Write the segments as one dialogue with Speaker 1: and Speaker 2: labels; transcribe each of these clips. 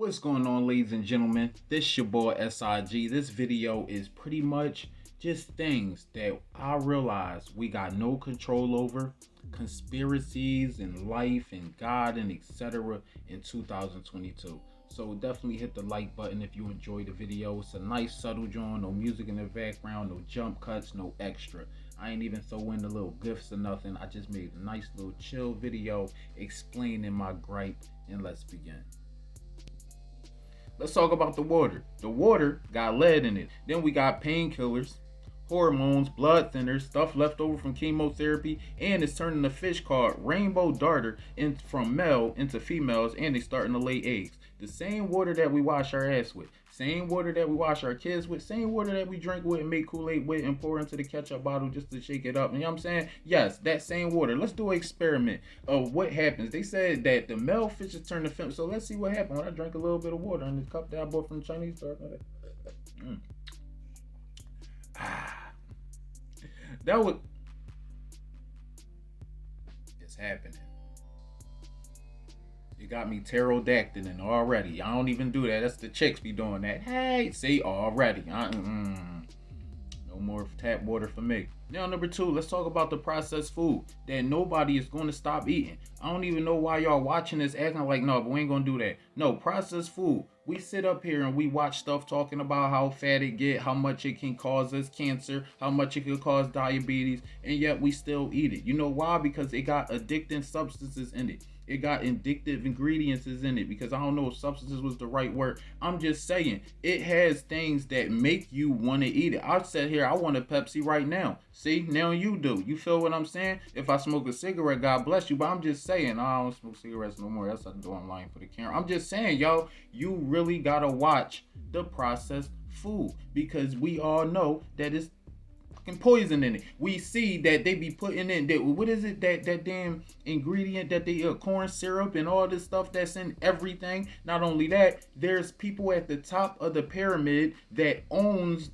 Speaker 1: What's going on, ladies and gentlemen? This your boy SIG. This video is pretty much just things that I realize we got no control over, conspiracies in life and God and etc. in 2022. So definitely hit the like button if you enjoyed the video. It's a nice subtle joint, no music in the background, no jump cuts, no extra. I ain't even throw in the little gifs or nothing. I just made a nice little chill video explaining my gripe, and let's begin. Let's talk about the water. The water got lead in it. Then we got painkillers, hormones, blood thinners, stuff left over from chemotherapy, and it's turning the fish called rainbow darter from male into females, and they starting to lay eggs. The same water that we wash our ass with, same water that we wash our kids with, same water that we drink with and make Kool-Aid with and pour into the ketchup bottle just to shake it up. You know what I'm saying? Yes, that same water. Let's do an experiment of what happens. They said that the male fishes turn to female. So let's see what happens when I drink a little bit of water in this cup that I bought from the Chinese store. Mm. That was it's happening. You got me pterodactyling already. I don't even do that. That's the chicks be doing that. Hey, see already. No more tap water for me. Now, number two, let's talk about the processed food that nobody is going to stop eating. I don't even know why y'all watching this acting like, no, but we ain't going to do that. No, processed food. We sit up here and we watch stuff talking about how fat it get, how much it can cause us cancer, how much it could cause diabetes, and yet we still eat it. You know why? Because it got addicting substances in it. It got addictive ingredients in it, because I don't know if substances was the right word. I'm just saying it has things that make you want to eat it. I said here, I want a Pepsi right now. See, now you do. You feel what I'm saying? If I smoke a cigarette, God bless you. But I'm just saying, I don't smoke cigarettes no more. That's what I do online for the camera. I'm just saying, yo, you really gotta watch the processed food, because we all know that it's poison in it. We see that they be putting in that, what is it, that damn ingredient that they corn syrup and all this stuff that's in everything. Not only that, there's people at the top of the pyramid that owns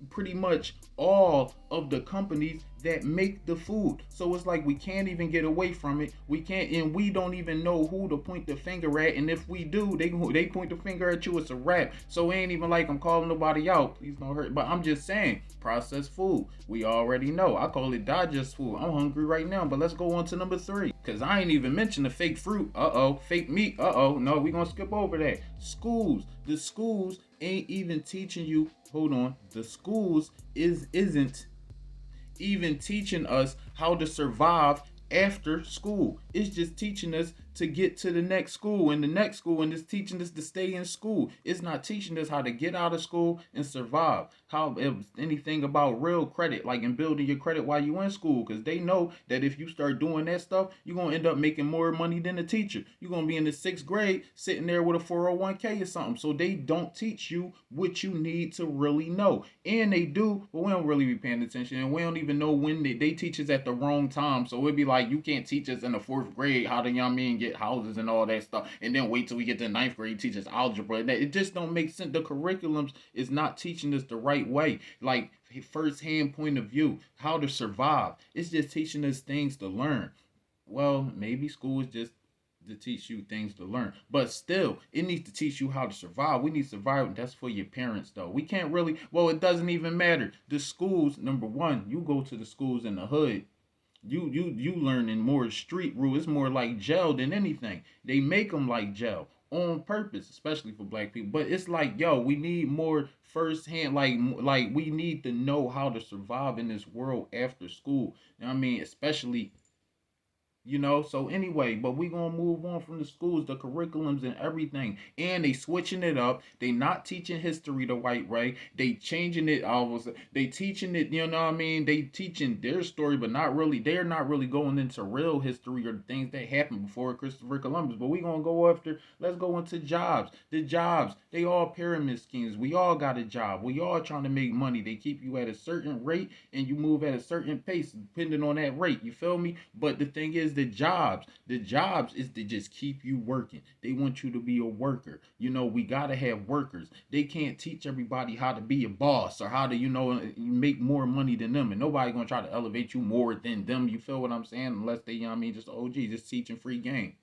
Speaker 1: pretty much all of the companies that make the food. So it's like we can't even get away from it. We can't, and we don't even know who to point the finger at. And if we do, they point the finger at you. It's a wrap. So it ain't even like I'm calling nobody out. Please don't hurt. But I'm just saying, processed food. We already know. I call it digest food. I'm hungry right now. But let's go on to number three, because I ain't even mentioned the fake fruit. Fake meat. No, we gonna skip over that. Schools. The schools ain't even teaching you. Hold on. The schools isn't even teaching us how to survive after school. It's just teaching us to get to the next school and the next school, and it's teaching us to stay in school. It's not teaching us how to get out of school and survive. How anything about real credit, like in building your credit while you in school, because they know that if you start doing that stuff, you're gonna end up making more money than the teacher. You're gonna be in the sixth grade sitting there with a 401k or something. So they don't teach you what you need to really know, and they do, but we don't really be paying attention, and we don't even know when they teach us at the wrong time. So it'd be like, you can't teach us in the fourth grade how to, you know what I mean, get houses and all that stuff, and then wait till we get to ninth grade, teach us algebra. It just don't make sense. The curriculums is not teaching us the right way, like first hand point of view, how to survive. It's just teaching us things to learn. Well, maybe school is just to teach you things to learn, but still it needs to teach you how to survive. We need to survive. That's for your parents though. We can't really, well, it doesn't even matter. The schools, number one, you go to the schools in the hood, you learning more street rule. It's more like jail than anything. They make them like jail on purpose, especially for black people. But it's like, yo, we need more first hand, like we need to know how to survive in this world after school. You know what I mean? Especially, so anyway, but we gonna move on from the schools, the curriculums and everything, and they switching it up. They not teaching history the right way. They changing it. They teaching it, you know what I mean? They teaching their story, but not really. They're not really going into real history or the things that happened before Christopher Columbus. But we gonna go after, let's go into jobs. The jobs, they all pyramid schemes. We all got a job. We all trying to make money. They keep you at a certain rate and you move at a certain pace depending on that rate. You feel me? But the thing is, the jobs is to just keep you working. They want you to be a worker. We gotta have workers. They can't teach everybody how to be a boss or how to, make more money than them, and nobody gonna try to elevate you more than them. You feel what I'm saying? Unless they, just OG, just teaching free game.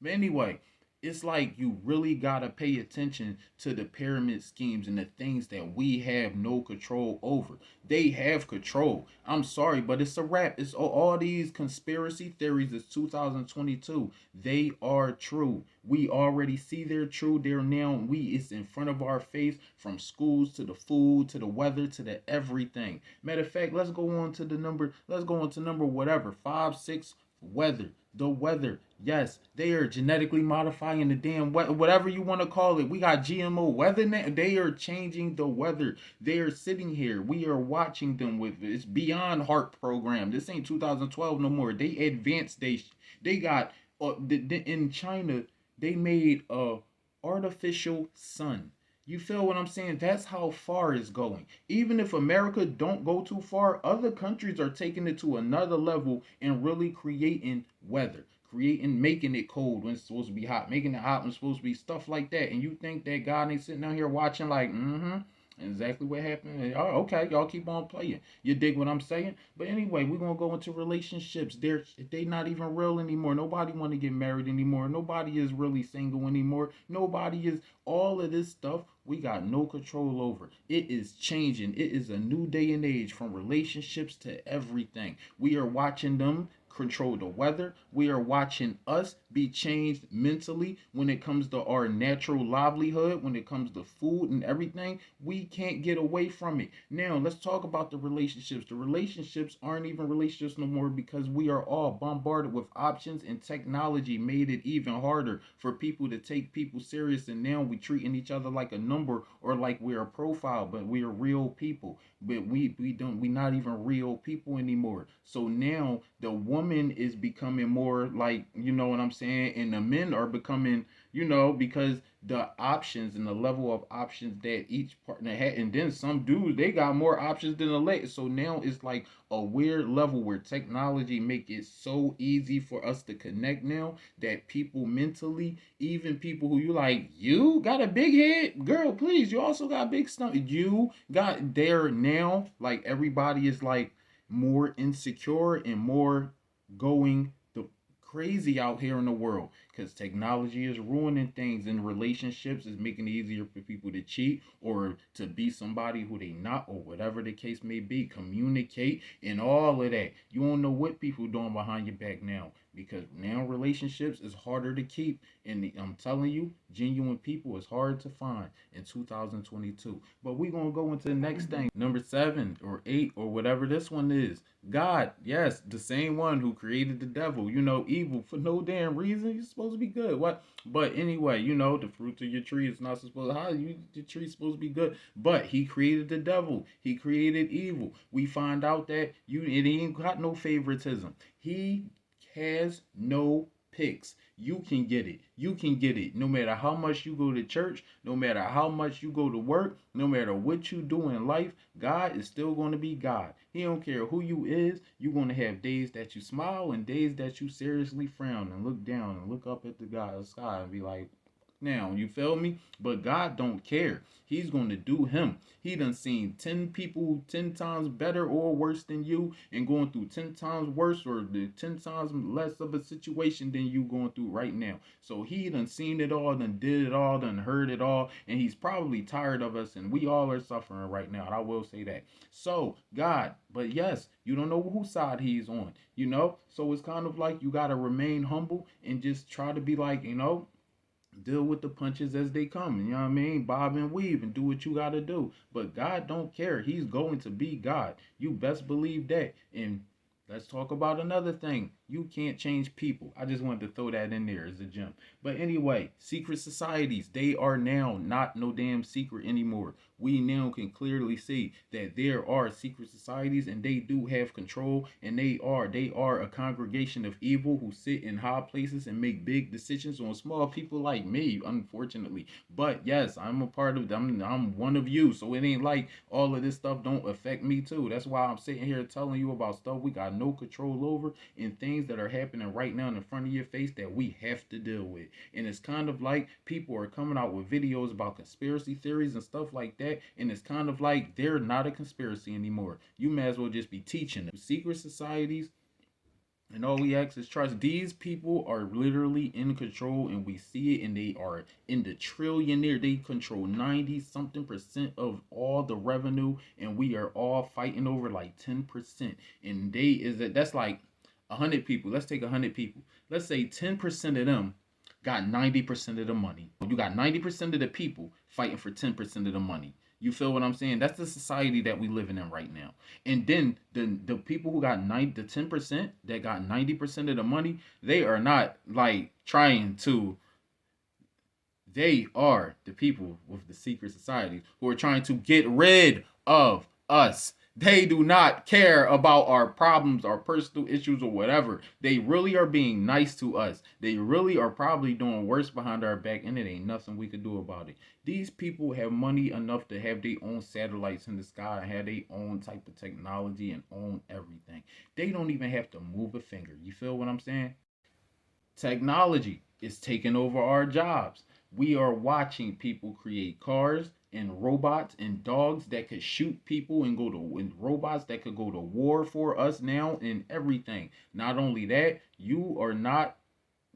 Speaker 1: But anyway, It's like you really gotta pay attention to the pyramid schemes and the things that we have no control over. They have control. I'm sorry, but it's a wrap. It's all these conspiracy theories. It's 2022. They are true. We already see they're true. They're now it's in front of our face, from schools to the food to the weather to the everything. Matter of fact, let's go on to the number. Let's go on to number whatever 5, 6. Weather, the weather. Yes, they are genetically modifying the damn whatever you want to call it. We got GMO weather now. They are changing the weather. They are sitting here. We are watching them with it's beyond heart program. This ain't 2012 no more. They advanced. They got in China. They made a artificial sun. You feel what I'm saying? That's how far it's going. Even if America don't go too far, other countries are taking it to another level and really creating weather, creating, making it cold when it's supposed to be hot, making it hot when it's supposed to be stuff like that. And you think that God ain't sitting down here watching like, mm-hmm. Exactly what happened. Oh, okay, y'all keep on playing. You dig what I'm saying? But anyway, we're gonna go into relationships. They not even real anymore. Nobody want to get married anymore. Nobody is really single anymore. Nobody is all of this stuff we got no control over. It is changing. It is a new day and age, from relationships to everything. We are watching them control the weather. We are watching us be changed mentally when it comes to our natural livelihood, when it comes to food and everything. We can't get away from it. Now, let's talk about the relationships. The relationships aren't even relationships no more because we are all bombarded with options, and technology made it even harder for people to take people serious. And now we treating each other like a number or like we're a profile, but we are real people. But we not even real people anymore. So now the woman is becoming more like, you know what I'm saying, and the men are becoming, because the options and the level of options that each partner had, and then some dudes they got more options than the ladies. So now it's like a weird level where technology make it so easy for us to connect now that people mentally, even people who you like, you got a big head, girl, please, you also got a big stomach. You got there now, like everybody is like more insecure and more going the crazy out here in the world because technology is ruining things in relationships, is making it easier for people to cheat or to be somebody who they not, or whatever the case may be, communicate and all of that. You don't know what people doing behind your back now, because now relationships is harder to keep, and I'm telling you, genuine people is hard to find in 2022. But we're gonna go into the next thing, number 7 or 8 or whatever this one is. God, yes, the same one who created the devil, evil for no damn reason. You're supposed to be good. What? But anyway, the fruit of your tree is not supposed to, how you the tree's supposed to be good. But he created the devil. He created evil. We find out that it ain't got no favoritism. He has no picks. You can get it. You can get it. No matter how much you go to church, no matter how much you go to work, no matter what you do in life, God is still going to be God. He don't care who you is. You're going to have days that you smile and days that you seriously frown and look down and look up at the sky and be like, now, you feel me? But God don't care. He's going to do him. He done seen 10 people 10 times better or worse than you, and going through 10 times worse or the 10 times less of a situation than you going through right now. So he done seen it all, done did it all, done heard it all, and he's probably tired of us, and we all are suffering right now. And I will say that. So, God, but yes, you don't know whose side he's on, So it's kind of like you got to remain humble and just try to be like, deal with the punches as they come. You know what I mean? Bob and weave and do what you gotta do. But God don't care. He's going to be God. You best believe that. And let's talk about another thing. You can't change people. I just wanted to throw that in there as a gem. But anyway, secret societies, they are now not no damn secret anymore. We now can clearly see that there are secret societies, and they do have control, and they are a congregation of evil who sit in high places and make big decisions on small people like me, unfortunately. But yes, I'm a part of them. I'm one of you. So it ain't like all of this stuff don't affect me too. That's why I'm sitting here telling you about stuff we got no control over, and things that are happening right now in front of your face that we have to deal with. And it's kind of like people are coming out with videos about conspiracy theories and stuff like that, and it's kind of like they're not a conspiracy anymore. You may as well just be teaching them. Secret societies And all we ask is trust. These people are literally in control, and we see it, and they are in the trillionaire. They control 90 something percent of all the revenue, and we are all fighting over like 10%. And they is that that's like 100 people. Let's take 100 people. Let's say 10% of them got 90% of the money. You got 90% of the people fighting for 10% of the money. You feel what I'm saying? That's the society that we living in right now. And then the people who got 10% that got 90% of the money, they are not like trying to, they are the people with the secret societies who are trying to get rid of us. They do not care about our problems, our personal issues, or whatever. They really are being nice to us. They really are probably doing worse behind our back, and it ain't nothing we could do about it. These people have money enough to have their own satellites in the sky and have their own type of technology and own everything. They don't even have to move a finger. You feel what I'm saying? Technology is taking over our jobs. We are watching people create cars and robots and dogs that could shoot people and go to and robots that could go to war for us now and everything. Not only that, you are not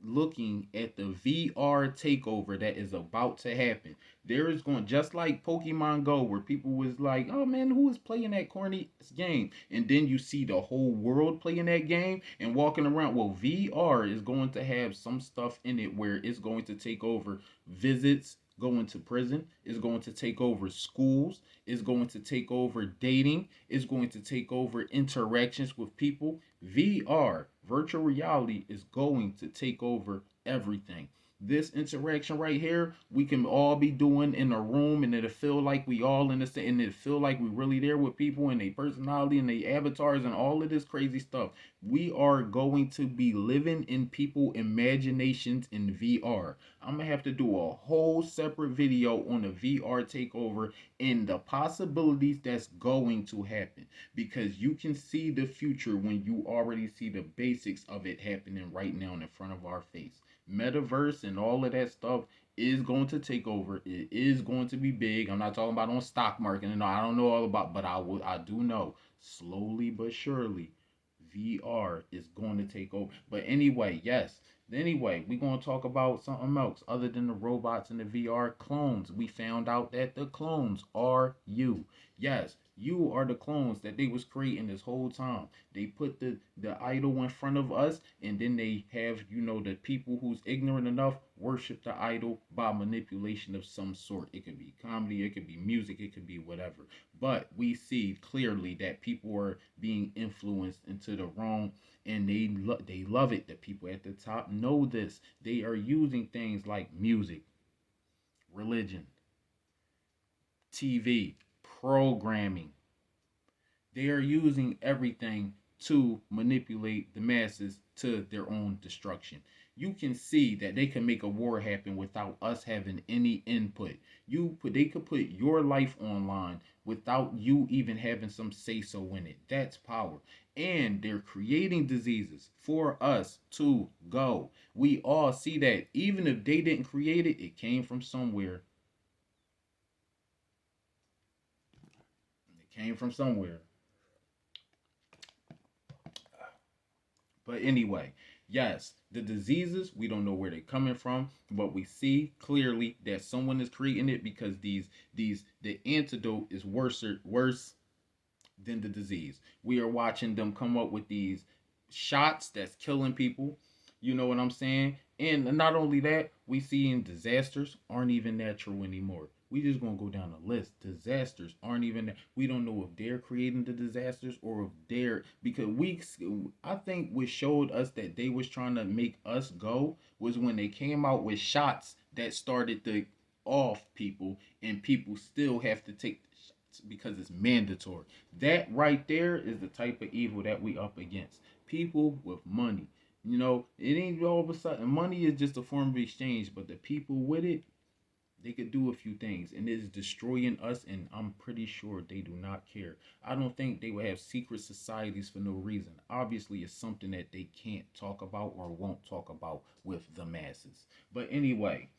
Speaker 1: looking at the VR takeover that is about to happen. There is going just like Pokemon Go, where people was like, "Oh man, who is playing that corny game?" And then you see the whole world playing that game and walking around. Well, VR is going to have some stuff in it where it's going to take over visits. Going to prison is going to take over schools, is going to take over dating, is going to take over interactions with people. VR, virtual reality, is going to take over everything. This interaction right here, we can all be doing in a room, and it'll feel like we all in the same, and it'll feel like we really there with people and their personality and their avatars and all of this crazy stuff. We are going to be living in people imaginations in VR. I'm gonna have to do a whole separate video on the VR takeover and the possibilities that's going to happen, because you can see the future when you already see the basics of it happening right now in front of our face. Metaverse and all of that stuff is going to take over. It is going to be big. I'm not talking about on stock market, and I don't know all about, but I do know slowly but surely VR is going to take over. But anyway, yes. Anyway, we're going to talk about something else other than the robots and the VR clones. We found out that the clones are you. Yes, you are the clones that they was creating this whole time. They put the idol in front of us, and then they have, the people who's ignorant enough worship the idol by manipulation of some sort. It could be comedy, it could be music, it could be whatever. But we see clearly that people are being influenced into the wrong, and they love it. The people at the top know this. They are using things like music, religion, TV, programming. They are using everything to manipulate the masses to their own destruction. You can see that they can make a war happen without us having any input. They could put your life online without you even having some say so in it. That's power. And they're creating diseases for us to go. We all see that even if they didn't create it, it came from somewhere. It came from somewhere. But anyway, yes, the diseases, we don't know where they're coming from, but we see clearly that someone is creating it, because the antidote is worse than the disease. We are watching them come up with these shots that's killing people. You know what I'm saying? And not only that, we seeing disasters aren't even natural anymore. We just gonna go down the list. Disasters aren't even. We don't know if they're creating the disasters or if they're, because I think what showed us that they was trying to make us go was when they came out with shots that started to off people, and people still have to take because it's mandatory. That right there is the type of evil that we up against. People with money. It ain't all of a sudden. Money is just a form of exchange, but the people with it, they could do a few things, and it's destroying us, and I'm pretty sure they do not care. I don't think they would have secret societies for no reason. Obviously, it's something that they can't talk about or won't talk about with the masses. But anyway,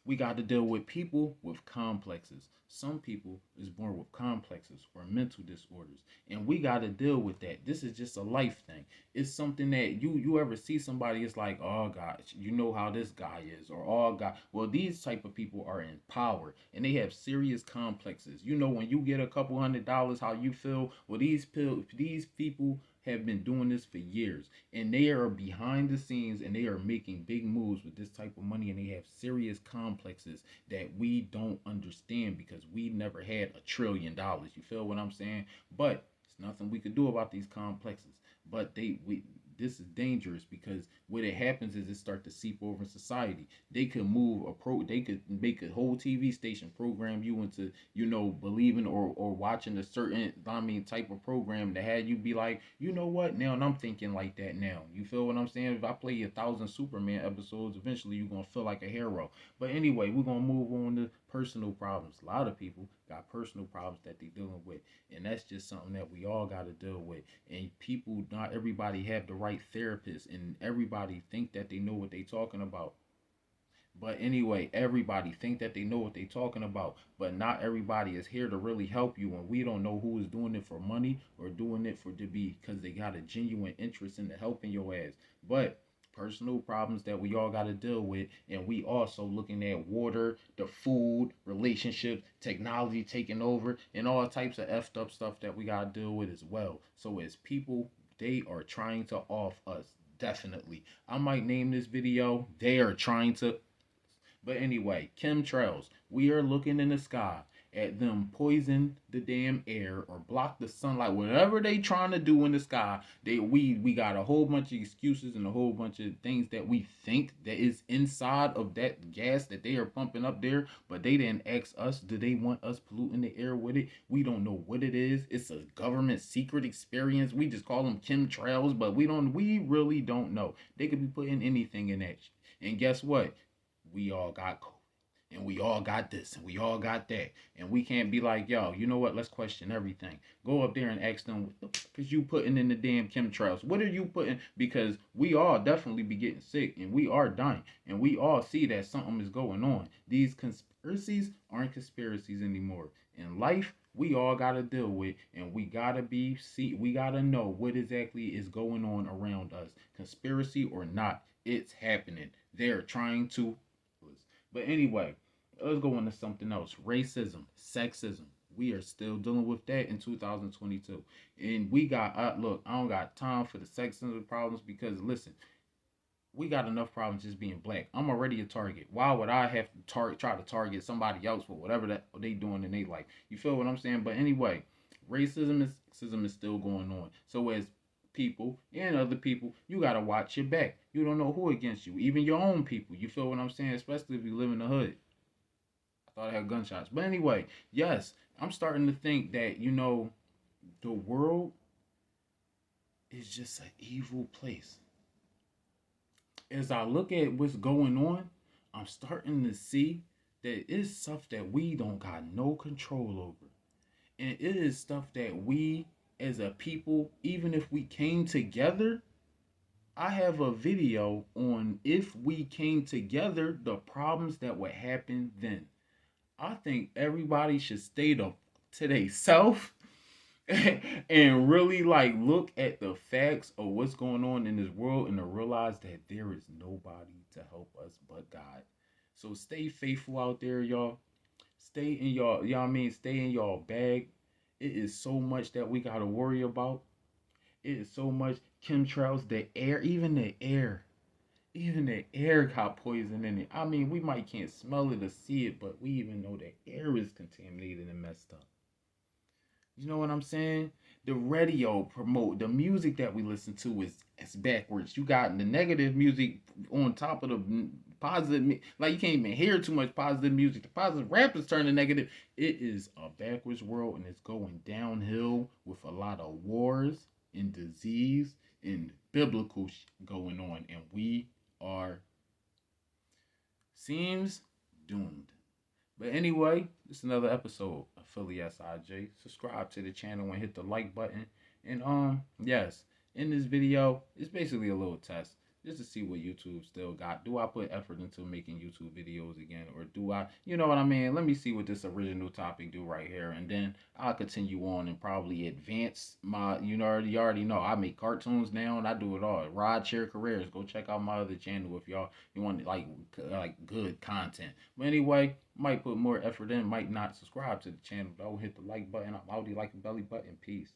Speaker 1: we got to deal with people with complexes. Some people is born with complexes or mental disorders, and we got to deal with that. This is just a life thing. It's something that you ever see somebody, it's like, oh gosh, you know how this guy is, or oh god. Well, these type of people are in power and they have serious complexes. You know, when you get a couple $100, how you feel. Well, these people have been doing this for years, and they are behind the scenes and they are making big moves with this type of money, and they have serious complexes that we don't understand because we never had $1 trillion. You feel what I'm saying? But it's nothing we could do about these complexes. But we this is dangerous because what it happens is it start to seep over in society. They could move they could make a whole TV station program you into, believing or watching a certain, type of program that had you be like, you know what, now and I'm thinking like that now. You feel what I'm saying? If I play 1,000 Superman episodes, eventually you're gonna feel like a hero. But anyway, we're gonna move on to personal problems. A lot of people got personal problems that they're dealing with, and that's just something that we all got to deal with. And people, not everybody have the right therapist, and everybody think that they know what they talking about. But anyway, everybody think that they know what they talking about, but not everybody is here to really help you. And we don't know who is doing it for money or doing it for to be because they got a genuine interest in the helping your ass. But personal problems that we all got to deal with, and we also looking at water, the food, relationships, technology taking over, and all types of effed up stuff that we got to deal with as well. So as people, they are trying to off us. Definitely. I might name this video, they are trying to. But anyway, chemtrails. We are looking in the sky at them poison the damn air or block the sunlight. Whatever they trying to do in the sky, we got a whole bunch of excuses and a whole bunch of things that we think that is inside of that gas that they are pumping up there. But they didn't ask us. Do they want us polluting the air with it? We don't know what it is. It's a government secret experience. We just call them chemtrails, but we really don't know. They could be putting anything in that. And guess what? We all got COVID, and we all got this, and we all got that, and we can't be like, yo, you know what? Let's question everything. Go up there and ask them, what the fuck is you putting in the damn chemtrails? What are you putting? Because we all definitely be getting sick, and we are dying, and we all see that something is going on. These conspiracies aren't conspiracies anymore. In life, we all gotta deal with, and we gotta know what exactly is going on around us, conspiracy or not. It's happening. They're trying to. But anyway, let's go into something else. Racism, sexism. We are still dealing with that in 2022. And we got, look, I don't got time for the sexism problems because, listen, we got enough problems just being black. I'm already a target. Why would I have to try to target somebody else for whatever that they doing in their life? You feel what I'm saying? But anyway, racism and sexism is still going on. So as people and other people, you gotta watch your back. You don't know who against you, even your own people. You feel what I'm saying? Especially if you live in the hood. I thought I had gunshots, but anyway, yes, I'm starting to think that the world is just an evil place. As I look at what's going on, I'm starting to see that it's stuff that we don't got no control over. And it is stuff that we as a people, even if we came together, I have a video on if we came together, the problems that would happen then. I think everybody should stay to themselves and really like look at the facts of what's going on in this world and to realize that there is nobody to help us but God. So stay faithful out there, y'all. Stay in y'all mean stay in y'all bag. It is so much that we gotta worry about. It is so much chemtrails, the air, even the air got poison in it. I mean, we might can't smell it or see it, but we even know the air is contaminated and messed up. You know what I'm saying? The radio promote the music that we listen to is backwards. You got the negative music on top of the positive. Like you can't even hear too much positive music. The positive rap is turning negative. It is a backwards world, and it's going downhill with a lot of wars and disease and biblical going on, and we are seems doomed. But anyway, this is another episode of Philly SIJ. Subscribe to the channel and hit the like button. And yes, in this video, it's basically a little test. just to see what YouTube still got. Do I put effort into making YouTube videos again, or do I, you know what I mean? Let me see what this original topic do right here, and then I'll continue on and probably advance my, you already know I make cartoons now and I do it all. Rod Share Careers. Go check out my other channel if y'all you want like good content. But anyway, might put more effort in, might not subscribe to the channel. Don't hit the like button. I'm out. Like a belly button. Peace.